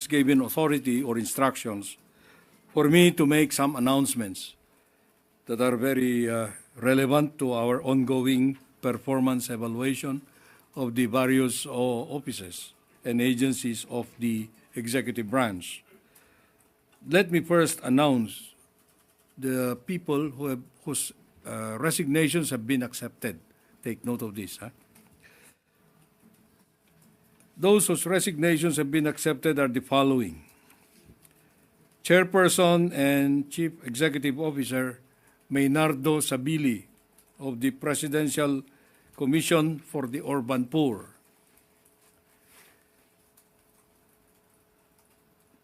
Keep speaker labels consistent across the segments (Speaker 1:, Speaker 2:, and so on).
Speaker 1: given authority or instructions for me to make some announcements that are very relevant to our ongoing performance evaluation of the various offices and agencies of the executive branch. Let me first announce the people whose resignations have been accepted. Take note of this. Those whose resignations have been accepted are the following: Chairperson and Chief Executive Officer Maynardo Sabili of the Presidential Commission for the Urban Poor.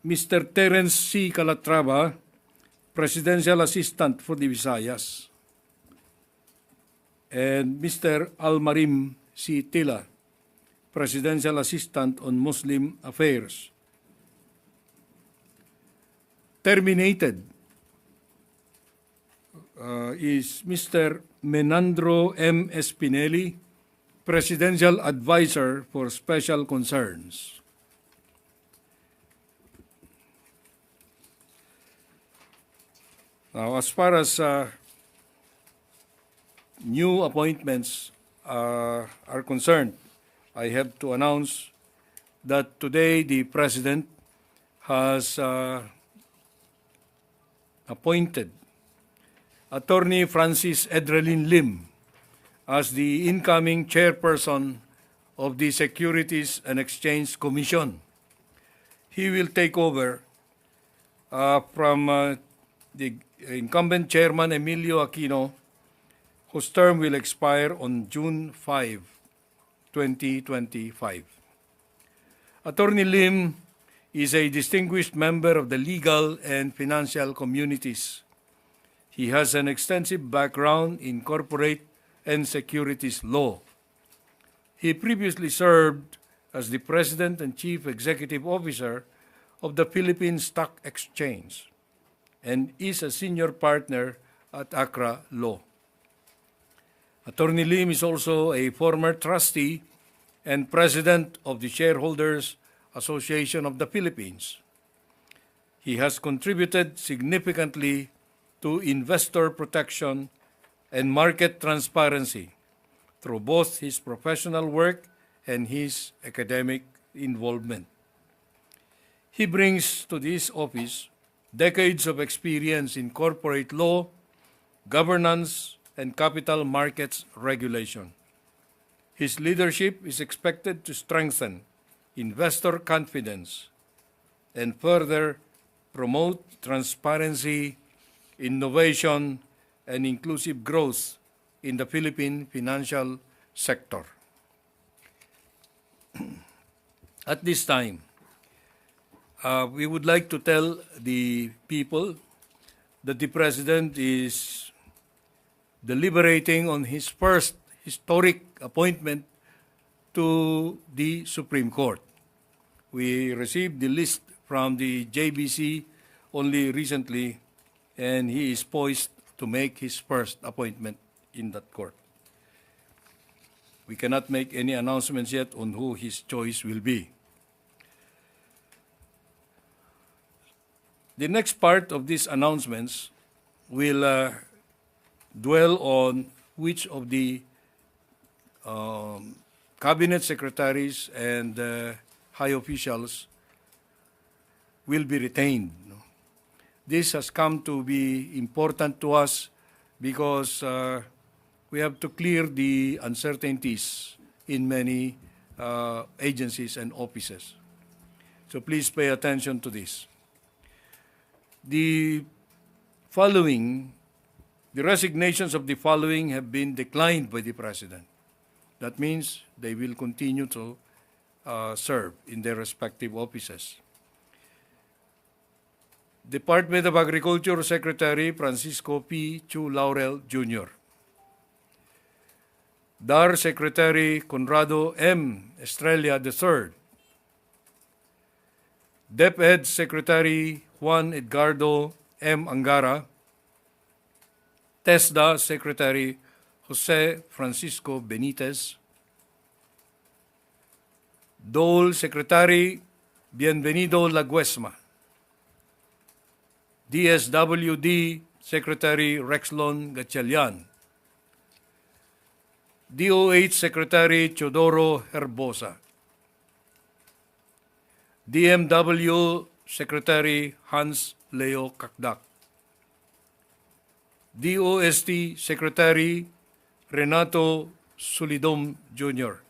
Speaker 1: Mr. Terence C. Calatrava, Presidential Assistant for the Visayas. And Mr. Almarim C. Tila, Presidential Assistant on Muslim Affairs. Terminated is Mr. Menandro M. Espinelli, Presidential Advisor for Special Concerns. Now, as far as new appointments are concerned, I have to announce that today the President has appointed Attorney Francis Edralin Lim as the incoming chairperson of the Securities and Exchange Commission. He will take over from the incumbent chairman Emilio Aquino, whose term will expire on June 5, 2025. Attorney Lim is a distinguished member of the legal and financial communities. He has an extensive background in corporate and securities law. He previously served as the President and Chief Executive Officer of the Philippine Stock Exchange and is a senior partner at Accra Law. Attorney Lim is also a former trustee and president of the Shareholders Association of the Philippines. He has contributed significantly to investor protection and market transparency through both his professional work and his academic involvement. He brings to this office decades of experience in corporate law, governance, and capital markets regulation. His leadership is expected to strengthen investor confidence and further promote transparency, innovation, and inclusive growth in the Philippine financial sector. At this time, we would like to tell the people that the President is deliberating on his first historic appointment to the Supreme Court. We received the list from the JBC only recently, and he is poised to make his first appointment in that court. We cannot make any announcements yet on who his choice will be. The next part of these announcements will dwell on which of the cabinet secretaries and high officials will be retained. This has come to be important to us because we have to clear the uncertainties in many agencies and offices. So please pay attention to this. The resignations of the following have been declined by the President. That means they will continue to serve in their respective offices. Department of Agriculture Secretary Francisco P. Chu Laurel Jr. DAR Secretary Conrado M. Estrella III. DepEd Secretary Juan Edgardo M. Angara. TESDA Secretary Jose Francisco Benitez. DOL Secretary Bienvenido Laguesma. DSWD Secretary Rexlon Gatchalian. DOH Secretary Teodoro Herbosa. DMW Secretary Hans Leo Kakdak. DOST Secretary Renato Sulidom Jr.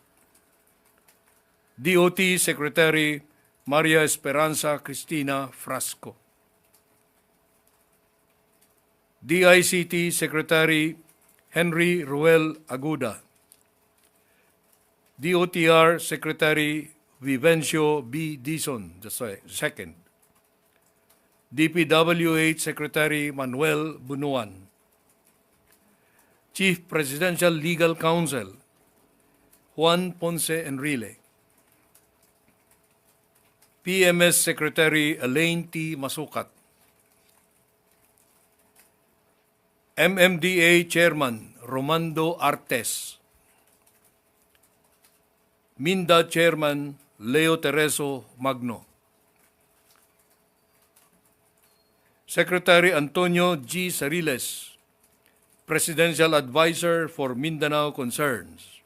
Speaker 1: DOT Secretary Maria Esperanza Cristina Frasco. DICT Secretary Henry Ruel Aguda. DOTR Secretary Vivencio B. Dizon II. DPWH Secretary Manuel Bunuan. Chief Presidential Legal Counsel Juan Ponce Enrile. PMS Secretary Elaine T. Masukat. MMDA Chairman Romando Artes. MINDA Chairman Leo Tereso Magno. Secretary Antonio G. Sariles, Presidential Advisor for Mindanao Concerns.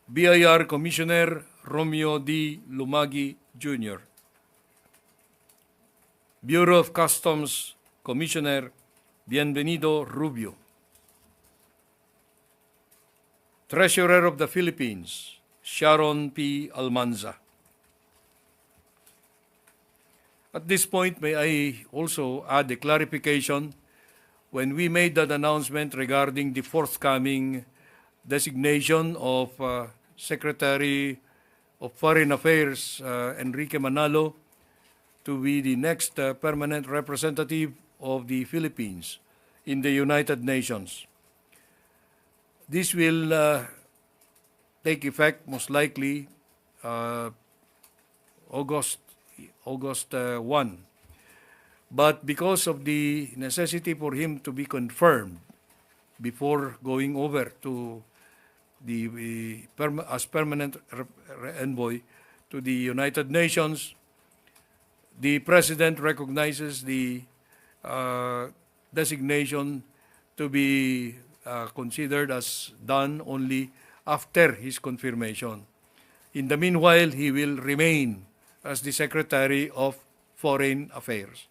Speaker 1: BIR Commissioner Romeo D. Lumagi Jr. Bureau of Customs Commissioner Bienvenido Rubio. Treasurer of the Philippines, Sharon P. Almanza. At this point, may I also add a clarification. When we made that announcement regarding the forthcoming designation of Secretary of Foreign Affairs, Enrique Manalo, to be the next permanent representative of the Philippines in the United Nations. This will take effect most likely August 1. But because of the necessity for him to be confirmed before going over to as permanent envoy to the United Nations, the President recognizes the designation to be considered as done only after his confirmation. In the meanwhile, he will remain as the Secretary of Foreign Affairs.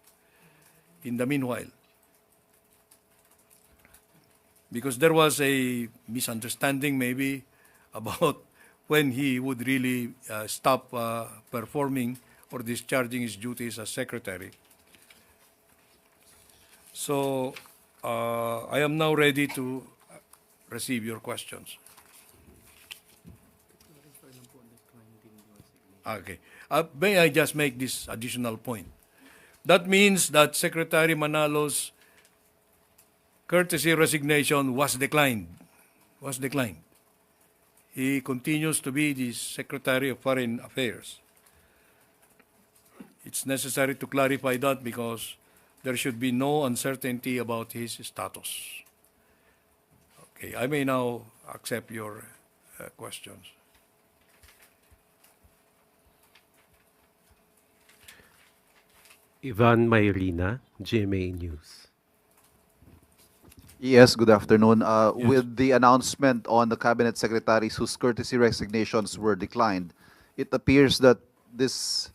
Speaker 1: In the meanwhile, because there was a misunderstanding maybe about when he would really stop performing or discharging his duties as Secretary. So I am now ready to receive your questions. Okay. May I just make this additional point? That means that Secretary Manalo's courtesy resignation was declined. He continues to be the Secretary of Foreign Affairs. It's necessary to clarify that because there should be no uncertainty about his status. Okay, I may now accept your questions.
Speaker 2: Ivan Mayrina, GMA News.
Speaker 3: Yes, good afternoon. With the announcement on the cabinet secretaries whose courtesy resignations were declined, it appears that this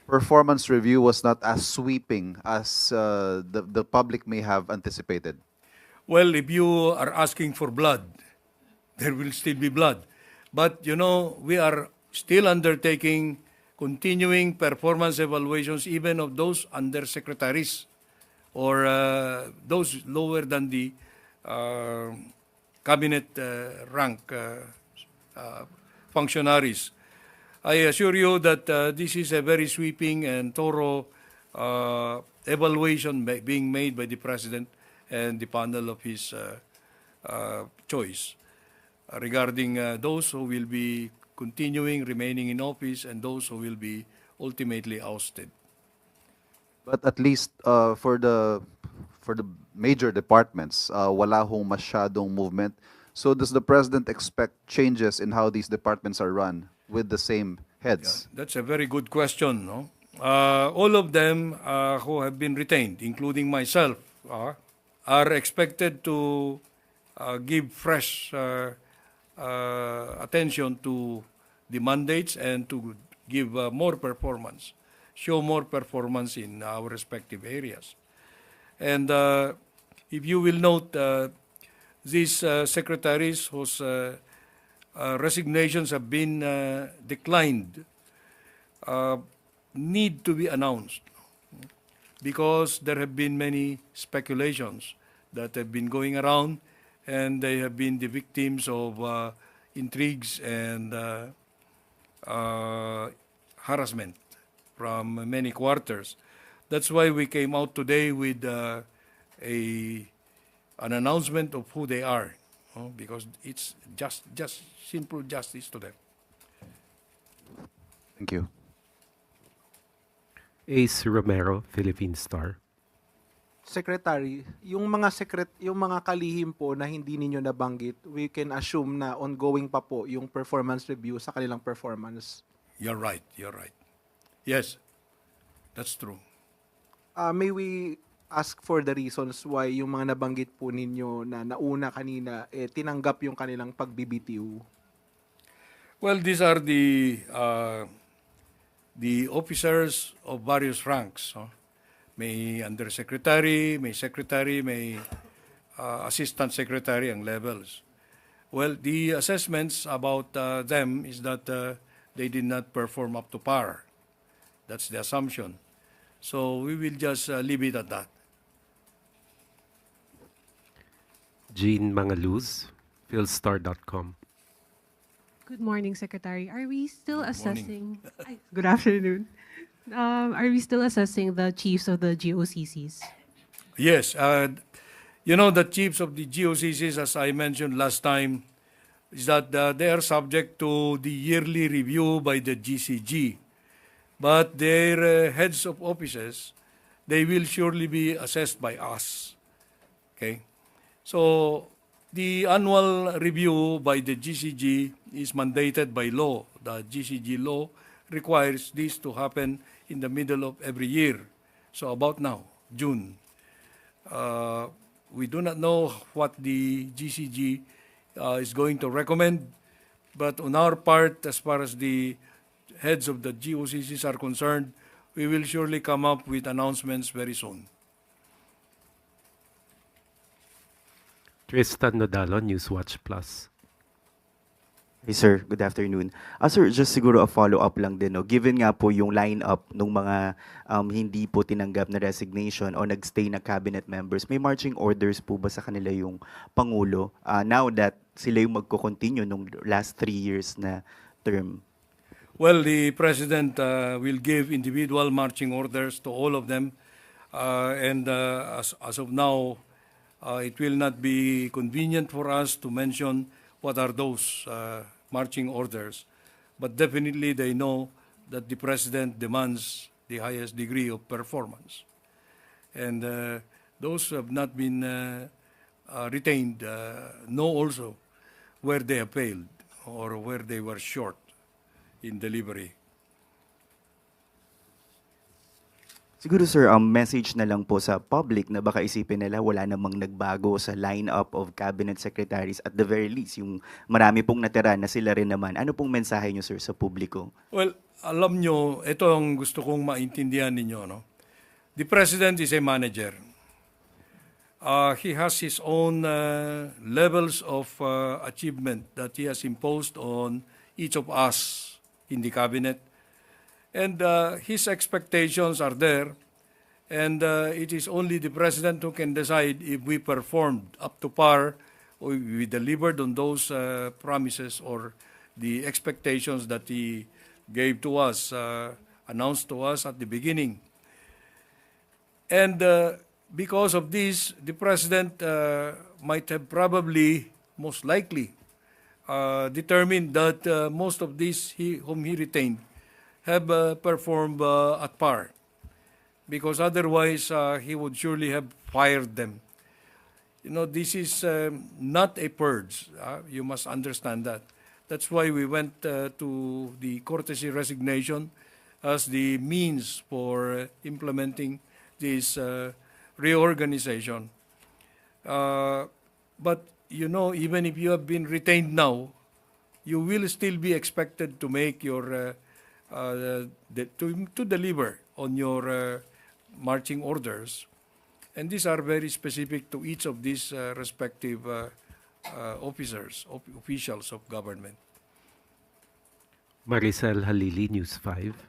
Speaker 3: performance review was not as sweeping as the public may have anticipated.
Speaker 1: Well, if you are asking for blood, there will still be blood. But, you know, we are still undertaking continuing performance evaluations even of those undersecretaries or those lower than the cabinet rank functionaries. I assure you that this is a very sweeping and thorough evaluation being made by the President and the panel of his choice regarding those who will be remaining in office, and those who will be ultimately ousted.
Speaker 3: But at least for the major departments, wala hong masyadong movement. So does the President expect changes in how these departments are run with the same heads?
Speaker 1: That's a very good question. No? All of them who have been retained, including myself, are expected to give fresh attention to the mandates and to give more performance, show more performance in our respective areas. And if you will note, these secretaries whose resignations have been declined need to be announced because there have been many speculations that have been going around and they have been the victims of intrigues and harassment from many quarters. That's why we came out today with an announcement of who they are, because it's just simple justice to them.
Speaker 3: Thank you.
Speaker 2: Ace Romero, Philippine Star.
Speaker 4: Secretary, yung mga kalihim po na hindi ninyo nabanggit, we can assume na ongoing pa po yung performance review sa kanilang performance.
Speaker 1: You're right. Yes, that's true.
Speaker 4: May we ask for the reasons why yung mga nabanggit po ninyo na nauna kanina, tinanggap yung kanilang pagbibitiw?
Speaker 1: Well, these are the officers of various ranks. May undersecretary, may secretary, may assistant secretary ang levels. Well, the assessments about them is that they did not perform up to par. That's the assumption. So we will just leave it at that.
Speaker 2: Jean Mangaluz, philstar.com.
Speaker 5: Good morning, Secretary. Are we still
Speaker 1: Good
Speaker 5: assessing? Good afternoon. Are we still assessing the chiefs of the GOCCs?
Speaker 1: Yes, the chiefs of the GOCCs, as I mentioned last time, is that they are subject to the yearly review by the GCG. But their heads of offices, they will surely be assessed by us. Okay? So, the annual review by the GCG is mandated by law. The GCG law requires this to happen in the middle of every year. So about now, June. We do not know what the GCG is going to recommend, but on our part, as far as the heads of the GOCCs are concerned, we will surely come up with announcements very soon.
Speaker 2: Tristan Nodalo, Newswatch Plus.
Speaker 6: Hey sir, good afternoon. Sir, just siguro a follow-up lang din. No? Given nga po yung line-up ng mga hindi po tinanggap na resignation o nagstay na cabinet members, may marching orders po ba sa kanila yung Pangulo now that sila yung magko-continue nung last 3 years na term?
Speaker 1: Well, the President will give individual marching orders to all of them. And as of now, it will not be convenient for us to mention what are those marching orders. But definitely they know that the President demands the highest degree of performance. And those who have not been retained know also where they have failed or where they were short in delivery.
Speaker 6: Siguro sir, message na lang po sa public na baka isipin nila wala namang nagbago sa lineup of cabinet secretaries, at the very least, yung marami pong natira na sila rin naman. Ano pong mensahe nyo sir sa publiko?
Speaker 1: Well, alam nyo, ito ang gusto kong maintindihan ninyo. No? The President is a manager. He has his own levels of achievement that he has imposed on each of us in the cabinet. And his expectations are there, and it is only the President who can decide if we performed up to par, or we delivered on those promises or the expectations that he gave to us, announced to us at the beginning. And because of this, the President might have probably, most likely, determined that most of these whom he retained have performed at par, because otherwise he would surely have fired them. You know, this is not a purge. You must understand that. That's why we went to the courtesy resignation as the means for implementing this reorganization. But even if you have been retained now, you will still be expected to make your to deliver on your marching orders, and these are very specific to each of these respective officials of government.
Speaker 2: Maricel Halili, News 5.